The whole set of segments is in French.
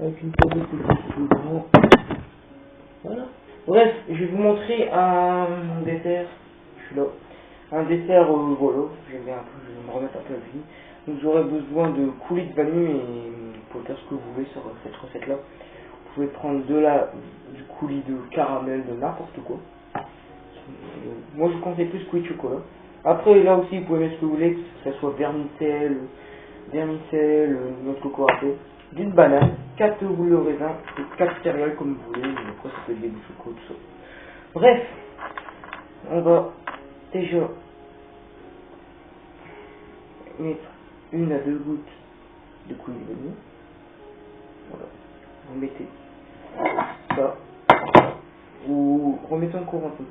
avec une pomme de couleur dedans. Voilà. Bref, je vais vous montrer un dessert. Je suis là. Un dessert, voilà. Je vais me remettre un peu à la vie. Donc j'aurai besoin de coulis de vanille et pour faire ce que vous voulez sur cette recette là. Vous pouvez prendre du coulis de caramel, de n'importe quoi. Moi je conseille plus coulis de chocolat. Après là aussi vous pouvez mettre ce que vous voulez, que ce soit vermicelle, notre coco râpé, d'une banane, 4 boules de raisin et 4 céréales comme vous voulez. Après ça peut être des bouts de chocolat, tout ça. Bref, on va déjà mettre 1 à 2 gouttes de coulis de vanille. Voilà. Vous mettez ça. Vous remettez encore un peu.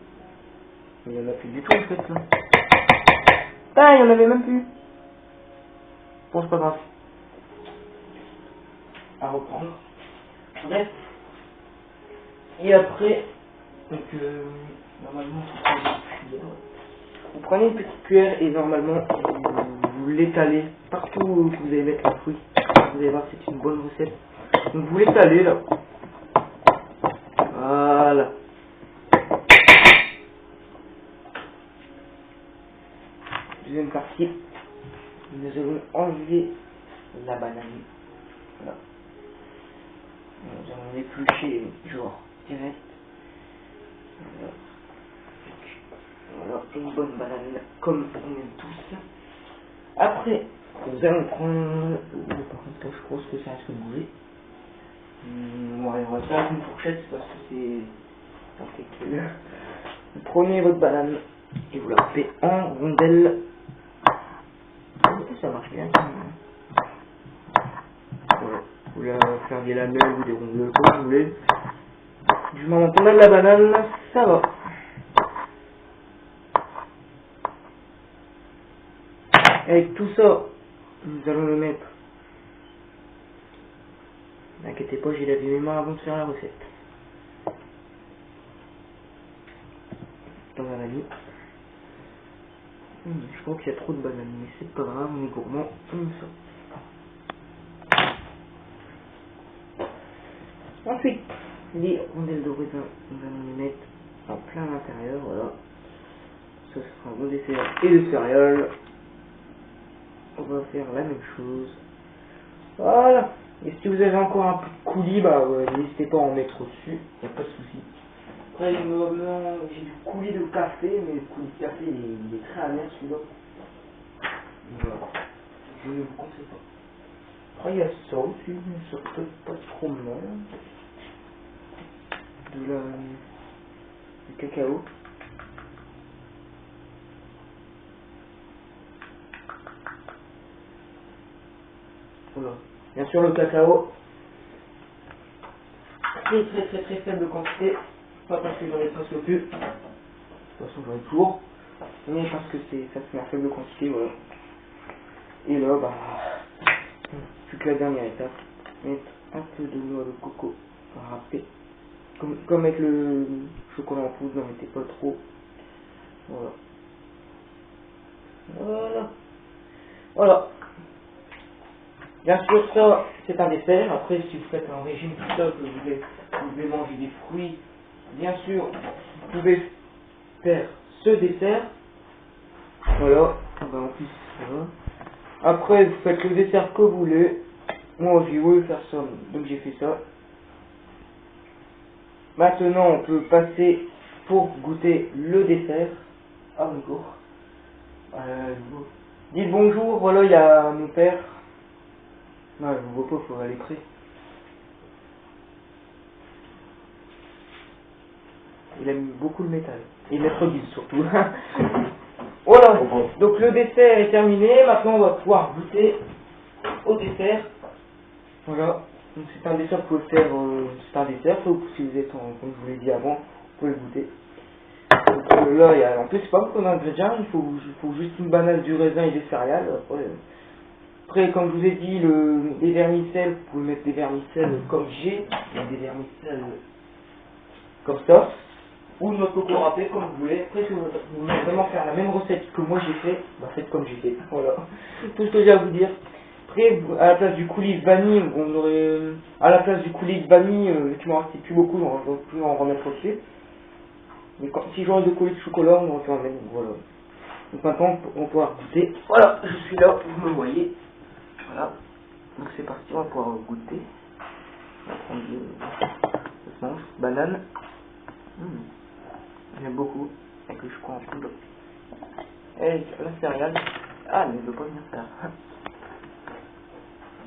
Il n'y en a plus du tout en fait là. Ah, il n'y en avait même plus. Bon, c'est pas grave. À reprendre. Bref. Et après, donc normalement vous prenez une petite cuillère et normalement vous l'étalez partout où vous allez mettre le fruit. Vous allez voir, c'est une bonne recette. Donc vous l'étalez là. Voilà. Deuxième partie, nous allons enlever la banane. Voilà. Nous allons l'éplucher genre direct. Voilà. Voilà, une bonne banane comme on aime tous. Après, nous allons prendre. Par contre, je pense que ça reste comme vous voulez. Ouais, on va faire une fourchette parce que c'est. Vous prenez votre banane et vous la coupez en rondelles. Ça marche bien. Voilà. Vous la faire des lamelles ou des rondelles comme vous voulez. Du moment qu'on a de la banane, ça va. Avec tout ça, nous allons le mettre. N'inquiétez pas, j'ai lavé mes mains avant de faire la recette. Dans la vanille. Je crois qu'il y a trop de bananes, mais c'est pas grave, on est gourmand, on aime ça. Ensuite, les rondelles de raisin, nous allons les mettre en plein à l'intérieur, voilà. Ça sera un bon dessert et de céréales. On va faire la même chose. Voilà. Et si vous avez encore un peu de coulis, bah n'hésitez pas à en mettre au-dessus, il n'y a pas de souci. Après, j'ai du coulis de café, mais le coulis de café, il est très amer celui-là. Voilà. Je ne vous conseille pas. Après, il y a ça aussi, mais ça peut pas trop mal. Du cacao. Voilà. Bien sûr, le cacao, très faible quantité. Pas parce que j'en ai presque plus. De toute façon, j'en ai toujours. Mais parce que ça se met à faible quantité, voilà. Et là, bah, plus que la dernière étape, mettre un peu de noix de coco râpée. Comme avec le chocolat en poudre, n'en mettez pas trop. Voilà. Voilà. Voilà. Bien sûr, ça, c'est un dessert. Après, si vous faites un régime tout ça, que vous voulez manger des fruits, bien sûr, vous pouvez faire ce dessert. Voilà. En plus, voilà. Après, vous faites le dessert que vous voulez. Moi, j'ai voulu faire ça, donc j'ai fait ça. Maintenant, on peut passer pour goûter le dessert. Ah, bonjour. Dites bonjour, voilà, il y a mon père. Non, je ne vois pas, il faut aller près. Il aime beaucoup le métal. Et Maître Gims surtout. Voilà, donc le dessert est terminé. Maintenant, on va pouvoir goûter au dessert. Voilà, donc c'est un dessert, vous pouvez le faire, c'est un dessert, sauf si vous êtes, comme je vous l'ai dit avant, vous pouvez le goûter. Donc là, en plus, c'est pas beaucoup d'ingrédients, il faut juste une banane, du raisin et des céréales. Après, comme je vous ai dit, les vermicelles, vous pouvez mettre des vermicelles comme j'ai, des vermicelles comme ça, ou notre coco râpé comme vous voulez. Après, si vous voulez vraiment faire la même recette que moi j'ai fait, bah faites comme j'ai fait. Voilà, tout ce que j'ai à vous dire. Après, à la place du coulis vanille, on aurait... À la place du coulis vanille, qui m'en restait plus beaucoup, j'aurais pu en remettre aussi. Mais si j'aurais de coulis de chocolat, on aurait pu en mettre, donc voilà. Donc maintenant, on va pouvoir goûter. Voilà, je suis là, vous me voyez. Voilà. Donc c'est parti, on va pouvoir goûter. On va prendre ça se mange. Banane. J'aime beaucoup. Avec le chocolat en poudre. Et la céréale. Ah, mais je veux pas venir faire.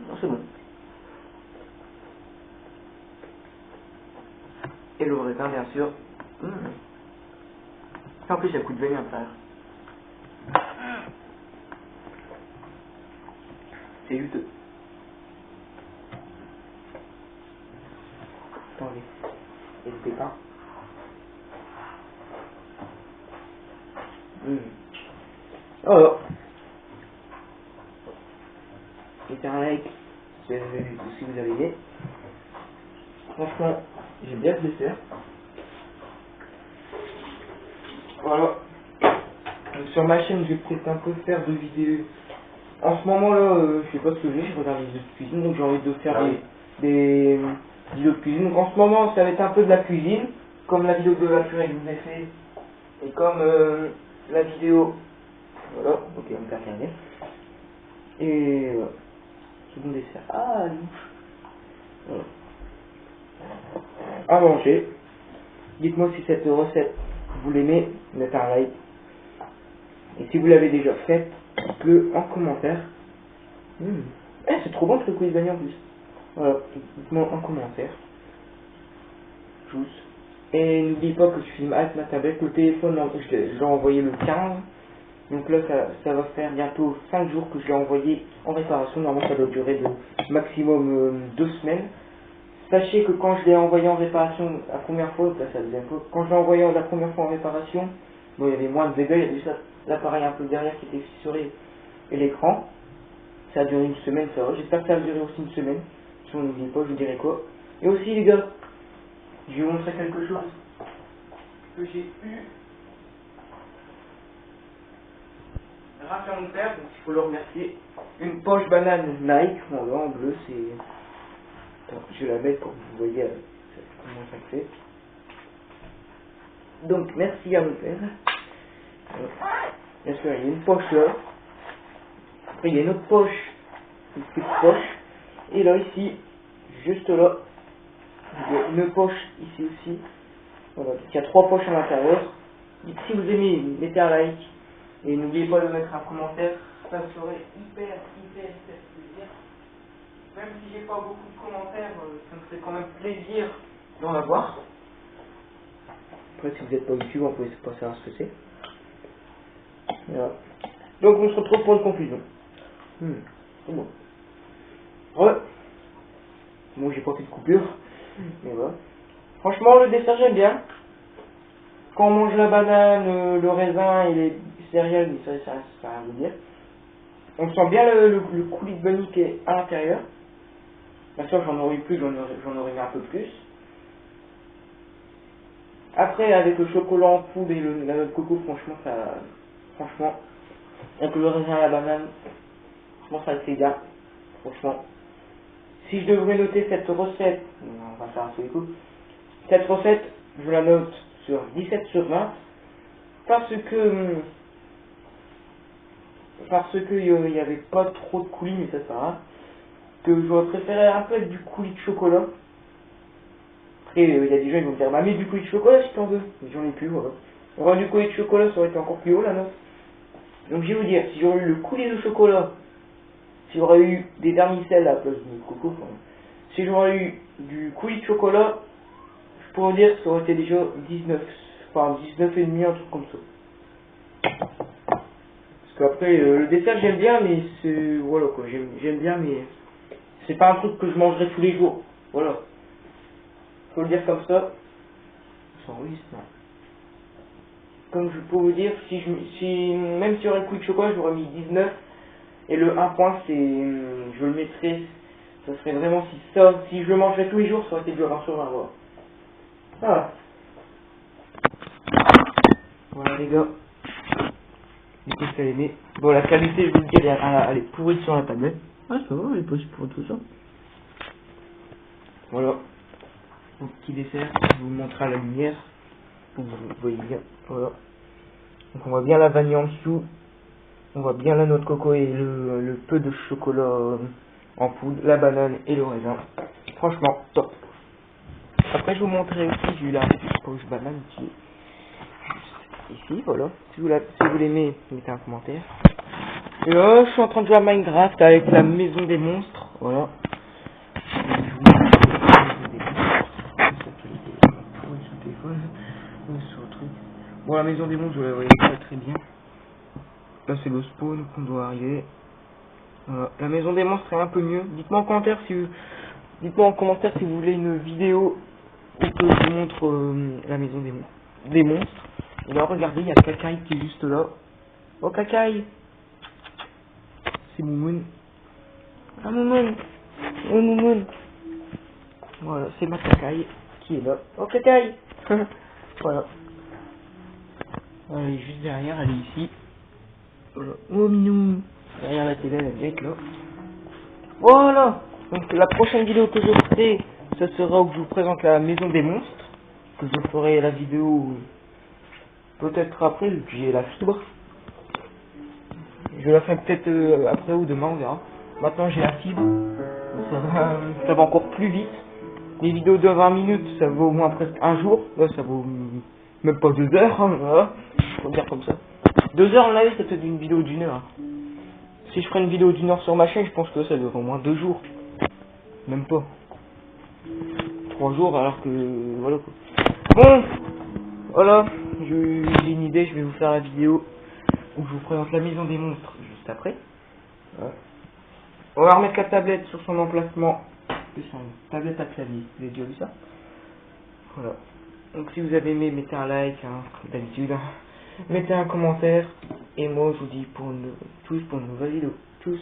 Non, c'est bon. Et le raisin, bien sûr. En plus, il y a un coup de vanille à l'intérieur. C'est juteux. Attendez. Et le pépin. Alors. Mettez un like si vous avez aimé. Franchement, j'ai bien le dessert. Voilà. Donc, sur ma chaîne, je vais peut-être un peu faire de vidéos. En ce moment là, je sais pas ce que je regarde les vidéos de cuisine, donc j'ai envie de faire des vidéos de cuisine. Donc en ce moment, ça va être un peu de la cuisine, comme la vidéo de la purée que je vous ai fait, et comme la vidéo. Voilà, ok, on va regarder. Et voilà. Second dessert. Ah, les mouches. Voilà. À manger. Dites-moi si cette recette vous l'aimez, mettez un like. Et si vous l'avez déjà fait, dites-le en commentaire. C'est trop bon ce coulis vanille en plus. Voilà, dites-moi en commentaire. Tous. Et n'oubliez pas que je filme avec ma tablette. Le téléphone, je l'ai envoyé le 15. Donc là, ça va faire bientôt 5 jours que je l'ai envoyé en réparation. Normalement, ça doit durer de maximum 2 semaines. Sachez que quand je l'ai envoyé en réparation la première fois, là c'est la deuxième fois, quand je l'ai envoyé la première fois en réparation, bon, il y avait moins de dégâts, il y avait juste l'appareil un peu derrière qui était fissuré et l'écran. Ça a duré une semaine, ça va. J'espère que ça va durer aussi une semaine. Si on n'oublie pas, je vous dirai quoi. Et aussi les gars, je vais vous montrer quelque chose que j'ai eu grâce à mon père, donc il faut le remercier. Une poche banane Nike, voilà, en bleu, c'est... Attends, je vais la mettre pour que vous voyez comment ça fait. Donc merci à mon père. Bien sûr, il y a une poche là. Après il y a une autre poche, une petite poche. Et là ici, juste là, il y a une poche ici aussi. Voilà, il y a 3 poches à l'intérieur. Si vous aimez, mettez un like. Et n'oubliez pas de mettre un commentaire. Ça me ferait hyper plaisir. Même si j'ai pas beaucoup de commentaires, ça me ferait quand même plaisir d'en avoir. Après, si vous n'êtes pas YouTube, on peut pas savoir ce que c'est. Voilà. Donc, on se retrouve pour une conclusion. C'est bon. Ouais. Bon, j'ai pas fait de coupure. Mais voilà. Franchement, le dessert, j'aime bien. Quand on mange la banane, le raisin et les céréales, ça n'a rien à vous dire. On sent bien le coulis de vanille qui est à l'intérieur. Bien sûr, j'en aurais eu plus, j'en aurais mis un peu plus. Après, avec le chocolat en poudre et la noix de coco, franchement, avec le raisin à la banane, franchement, ça le fait bien. Franchement. Si je devrais noter cette recette, on va faire un seul coup. Cette recette, je la note sur 17 sur 20. Parce que il n'y avait pas trop de coulis, mais ça va. Que j'aurais préféré un peu avec du coulis de chocolat. Après, il y a des gens qui vont me dire, bah mets du coulis de chocolat si t'en veux. Mais j'en ai plus, voilà. Alors du coulis de chocolat, ça aurait été encore plus haut la note. Donc je vais vous dire, si j'aurais eu le coulis de chocolat, si j'aurais eu des vermicelles à la place du coco, si j'aurais eu du coulis de chocolat, je pourrais dire que ça aurait été déjà 19, enfin 19 et demi, un truc comme ça. Parce qu'après, le dessert j'aime bien, mais c'est, voilà quoi, j'aime bien, mais c'est pas un truc que je mangerai tous les jours, voilà. Faut le dire comme ça. Oui, non. Comme je peux vous dire, même si j'aurais le coulis de chocolat, j'aurais mis 19. Et le 1 point, c'est, je le mettrais, ça serait vraiment si je le mangerais tous les jours, ça aurait été du 20 sur 20, voilà. Voilà. Voilà les gars. Du coup, ça aimé. Bon, la qualité, je vous le dis, elle est pourrie sur la tablette. Ah, ça va, il est possible pour tout ça. Voilà. Mon petit dessert, je vous montre à la lumière. Vous voyez bien. Voilà. Donc on voit bien la vanille en dessous. On voit bien la noix de coco et le peu de chocolat en poudre, la banane et le raisin. Franchement, top. Après, je vous montrerai aussi du la poche banane qui est ici, voilà. Si vous l'aimez, mettez un commentaire. Et là, je suis en train de jouer à Minecraft avec la maison des monstres, voilà. Bon, la maison des monstres, vous la voyez très très bien. Là, c'est le spawn qu'on doit arriver. Voilà. La maison des monstres est un peu mieux. Dites-moi en commentaire si vous voulez une vidéo où que je vous montre la maison des monstres. Et là, regardez, il y a Kakai qui est juste là. Oh, Kakai! C'est Moumoun. Ah, Moumoun! Oh, Moumoun! Voilà, c'est ma Kakai qui est là. Oh, Kakai! Voilà. Elle est juste derrière, elle est ici. Voilà. Oh, Minou! Derrière la télé, elle est là. Voilà! Donc, la prochaine vidéo que je ferai, ce sera où je vous présente la maison des monstres. Que je ferai la vidéo peut-être après, vu que j'ai la fibre. Je la ferai peut-être après ou demain, on verra. Maintenant, j'ai la fibre. Ça va encore plus vite. Les vidéos de 20 minutes, ça vaut au moins presque un jour. Là, ça vaut même pas 2 heures. Hein, voilà. Faut dire comme ça. 2 heures, on avait, c'est peut-être une vidéo d'1 heure. Si je ferais une vidéo d'1 heure sur ma chaîne, je pense que ça devrait au moins 2 jours. Même pas. 3 jours, alors que... Voilà quoi. Bon, voilà. J'ai une idée, je vais vous faire la vidéo où je vous présente la maison des monstres juste après. Voilà. On va remettre la tablette sur son emplacement. C'est une tablette à clavier. Vous avez déjà vu ça? Voilà. Donc si vous avez aimé, mettez un like, hein, comme d'habitude. Hein. Mettez un commentaire. Et moi, je vous dis tous pour une nouvelle vidéo. Tous.